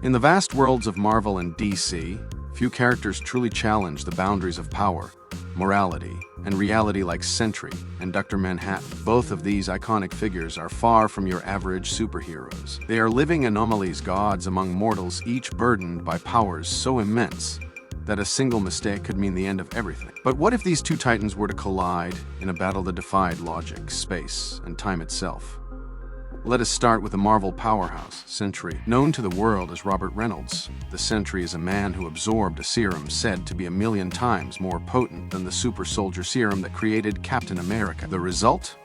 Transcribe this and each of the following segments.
In the vast worlds of Marvel and DC, few characters truly challenge the boundaries of power, morality, and reality like Sentry and Dr. Manhattan. Both of these iconic figures are far from your average superheroes. They are living anomalies, gods among mortals, each burdened by powers so immense that a single mistake could mean the end of everything. But what if these two titans were to collide in a battle that defied logic, space, and time itself? Let us start with the Marvel powerhouse, Sentry. Known to the world as Robert Reynolds, the Sentry is a man who absorbed a serum said to be 1,000,000 times more potent than the super soldier serum that created Captain America. The result?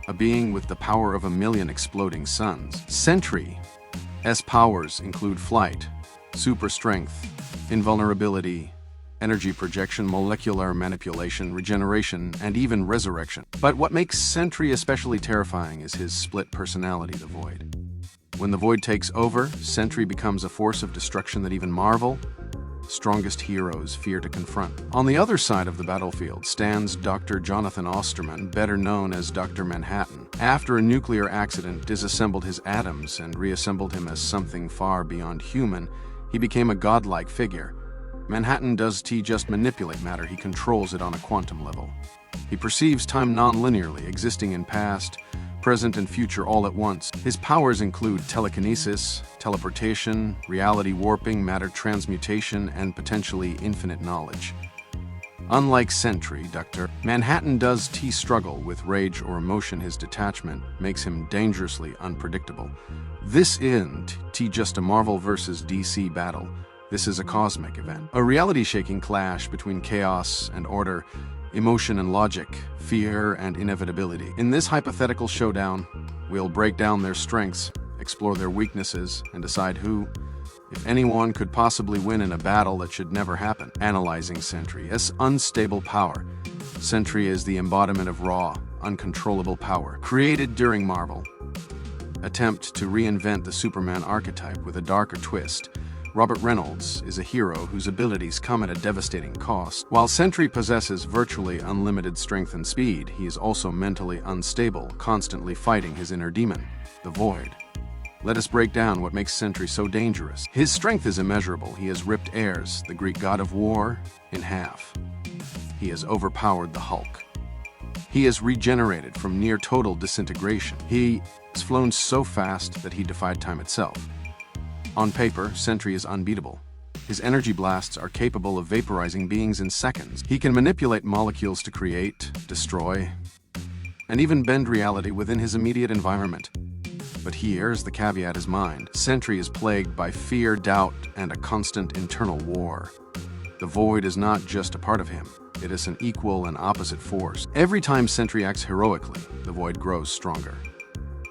A being with the power of 1,000,000 exploding suns. Sentry's powers include flight, super strength, invulnerability, energy projection, molecular manipulation, regeneration, and even resurrection. But what makes Sentry especially terrifying is his split personality, the Void. When the Void takes over, Sentry becomes a force of destruction that even Marvel's strongest heroes fear to confront. On the other side of the battlefield stands Dr. Jonathan Osterman, better known as Dr. Manhattan. After a nuclear accident disassembled his atoms and reassembled him as something far beyond human, he became a godlike figure. Manhattan doesn't just manipulate matter, he controls it on a quantum level. He perceives time non-linearly, existing in past, present, and future all at once. His powers include telekinesis, teleportation, reality warping, matter transmutation, and potentially infinite knowledge. Unlike Sentry, Dr. Manhattan does struggle with rage or emotion. His detachment makes him dangerously unpredictable. This isn't just a Marvel versus DC battle. This is a cosmic event, a reality-shaking clash between chaos and order, emotion and logic, fear and inevitability. In this hypothetical showdown, we'll break down their strengths, explore their weaknesses, and decide who, if anyone, could possibly win in a battle that should never happen. Analyzing Sentry's unstable power. Sentry is the embodiment of raw, uncontrollable power. Created during Marvel attempt to reinvent the Superman archetype with a darker twist, Robert Reynolds is a hero whose abilities come at a devastating cost. While Sentry possesses virtually unlimited strength and speed, he is also mentally unstable, constantly fighting his inner demon, the Void. Let us break down what makes Sentry so dangerous. His strength is immeasurable. He has ripped Ares, the Greek god of war, in half. He has overpowered the Hulk. He is regenerated from near total disintegration. He has flown so fast that he defied time itself. On paper, Sentry is unbeatable. His energy blasts are capable of vaporizing beings in seconds. He can manipulate molecules to create, destroy, and even bend reality within his immediate environment. But here's the caveat: his mind. Sentry is plagued by fear, doubt, and a constant internal war. The Void is not just a part of him. It is an equal and opposite force. Every time Sentry acts heroically, the Void grows stronger.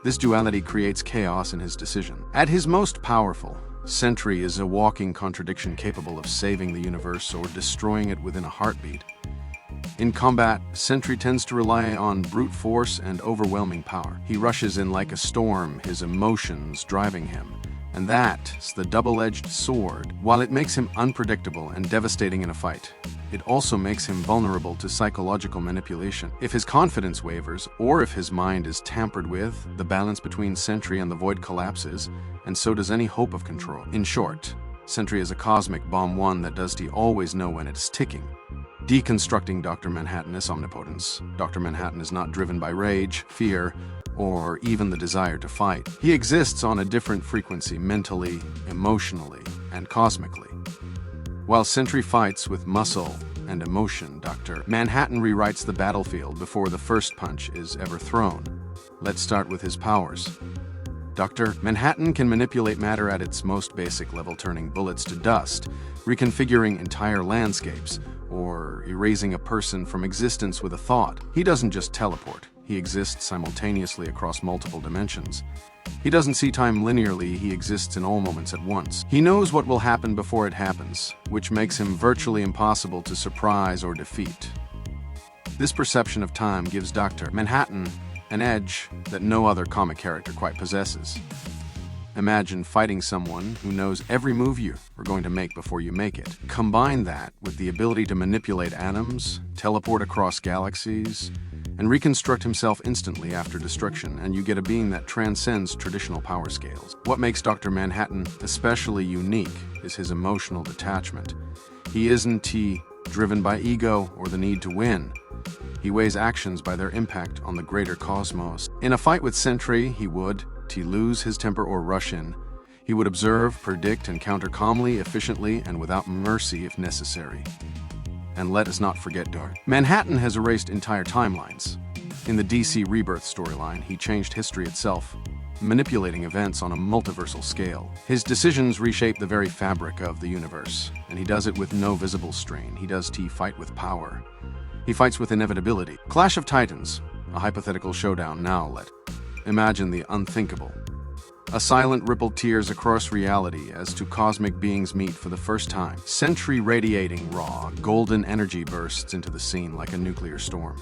This duality creates chaos in his decision. At his most powerful, Sentry is a walking contradiction, capable of saving the universe or destroying it within a heartbeat. In combat, Sentry tends to rely on brute force and overwhelming power. He rushes in like a storm, his emotions driving him. And that's the double-edged sword. While it makes him unpredictable and devastating in a fight, it also makes him vulnerable to psychological manipulation. If his confidence wavers, or if his mind is tampered with, the balance between Sentry and the Void collapses, and so does any hope of control. In short, Sentry is a cosmic bomb, one that does always know when it's ticking. Deconstructing Dr. Manhattan's omnipotence. Dr. Manhattan is not driven by rage, fear, or even the desire to fight. He exists on a different frequency, mentally, emotionally, and cosmically. While Sentry fights with muscle and emotion, Dr. Manhattan rewrites the battlefield before the first punch is ever thrown. Let's start with his powers. Dr. Manhattan can manipulate matter at its most basic level, turning bullets to dust, reconfiguring entire landscapes, or erasing a person from existence with a thought. He doesn't just teleport. He exists simultaneously across multiple dimensions. He doesn't see time linearly, he exists in all moments at once. He knows what will happen before it happens, which makes him virtually impossible to surprise or defeat. This perception of time gives Dr. Manhattan an edge that no other comic character quite possesses. Imagine fighting someone who knows every move you are going to make before you make it. Combine that with the ability to manipulate atoms, teleport across galaxies, and reconstruct himself instantly after destruction, and you get a being that transcends traditional power scales. What makes Dr. Manhattan especially unique is his emotional detachment. He isn't driven by ego or the need to win. He weighs actions by their impact on the greater cosmos. In a fight with Sentry, he would lose his temper or rush in. He would observe, predict, and counter calmly, efficiently, and without mercy if necessary. And let us not forget Dark. Manhattan has erased entire timelines. In the DC Rebirth storyline, he changed history itself, manipulating events on a multiversal scale. His decisions reshape the very fabric of the universe, and he does it with no visible strain. He does fight with power. He fights with inevitability. Clash of Titans, a hypothetical showdown now. Imagine the unthinkable. A silent ripple tears across reality as two cosmic beings meet for the first time. Sentry radiating raw, golden energy bursts into the scene like a nuclear storm.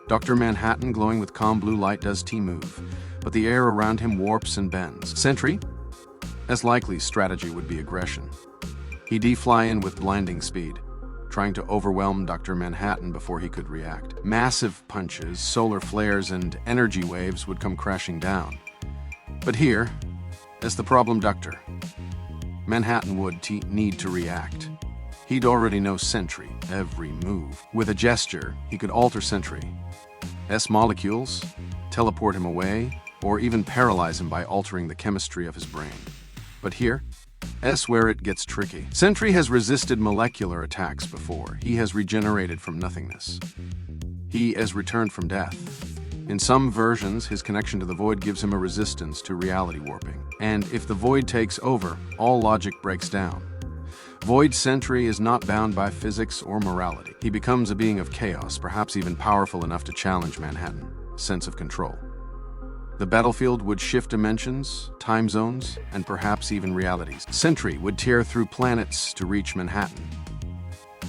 Dr. Manhattan, glowing with calm blue light, does move, but the air around him warps and bends. Sentry? As likely, strategy would be aggression. He'd fly in with blinding speed, trying to overwhelm Dr. Manhattan before he could react. Massive punches, solar flares, and energy waves would come crashing down. But here, as the problem Dr. Manhattan would need to react. He'd already know Sentry, every move. With a gesture, he could alter Sentry's molecules, teleport him away, or even paralyze him by altering the chemistry of his brain. But here, where it gets tricky. Sentry has resisted molecular attacks before. He has regenerated from nothingness. He has returned from death. In some versions, his connection to the Void gives him a resistance to reality warping. And if the Void takes over, all logic breaks down. Void Sentry is not bound by physics or morality. He becomes a being of chaos, perhaps even powerful enough to challenge Manhattan's sense of control. The battlefield would shift dimensions, time zones, and perhaps even realities. Sentry would tear through planets to reach Manhattan.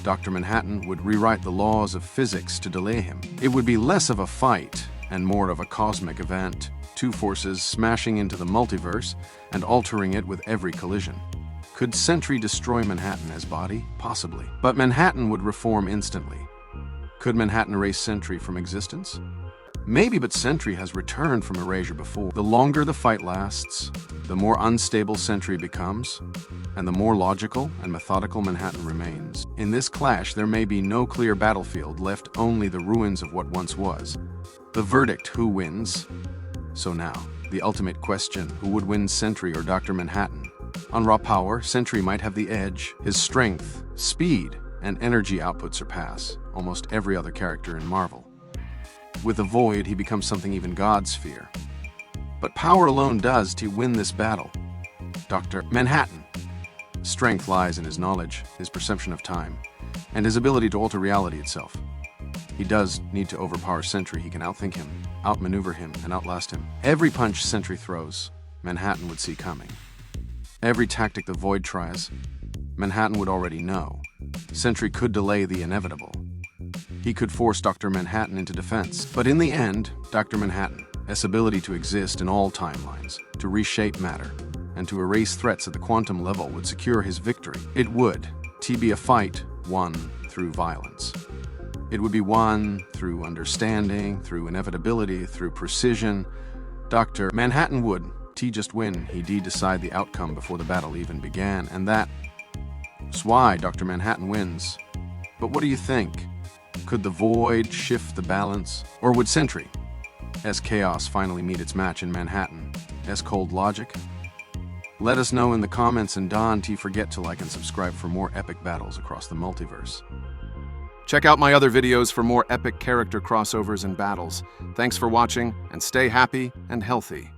Dr. Manhattan would rewrite the laws of physics to delay him. It would be less of a fight and more of a cosmic event, two forces smashing into the multiverse and altering it with every collision. Could Sentry destroy Manhattan as body? Possibly. But Manhattan would reform instantly. Could Manhattan erase Sentry from existence? Maybe, but Sentry has returned from erasure before. The longer the fight lasts, the more unstable Sentry becomes, and the more logical and methodical Manhattan remains. In this clash, there may be no clear battlefield, left only the ruins of what once was. The verdict, who wins? So now, the ultimate question, who would win, Sentry or Dr. Manhattan? On raw power, Sentry might have the edge. His strength, speed, and energy output surpass almost every other character in Marvel. With the Void, he becomes something even gods fear. But power alone does to win this battle. Dr. Manhattan. Strength lies in his knowledge, his perception of time, and his ability to alter reality itself. He does need to overpower Sentry. He can outthink him, outmaneuver him, and outlast him. Every punch Sentry throws, Manhattan would see coming. Every tactic the Void tries, Manhattan would already know. Sentry could delay the inevitable. He could force Dr. Manhattan into defense. But in the end, Dr. Manhattan's ability to exist in all timelines, to reshape matter, and to erase threats at the quantum level would secure his victory. It would be a fight won through violence. It would be won through understanding, through inevitability, through precision. Dr. Manhattan would just win. He'd decide the outcome before the battle even began, and that's why Dr. Manhattan wins. But what do you think? Could the Void shift the balance? Or would Sentry, as chaos, finally meet its match in Manhattan, as cold logic? Let us know in the comments, and don't forget to like and subscribe for more epic battles across the multiverse. Check out my other videos for more epic character crossovers and battles. Thanks for watching, and stay happy and healthy.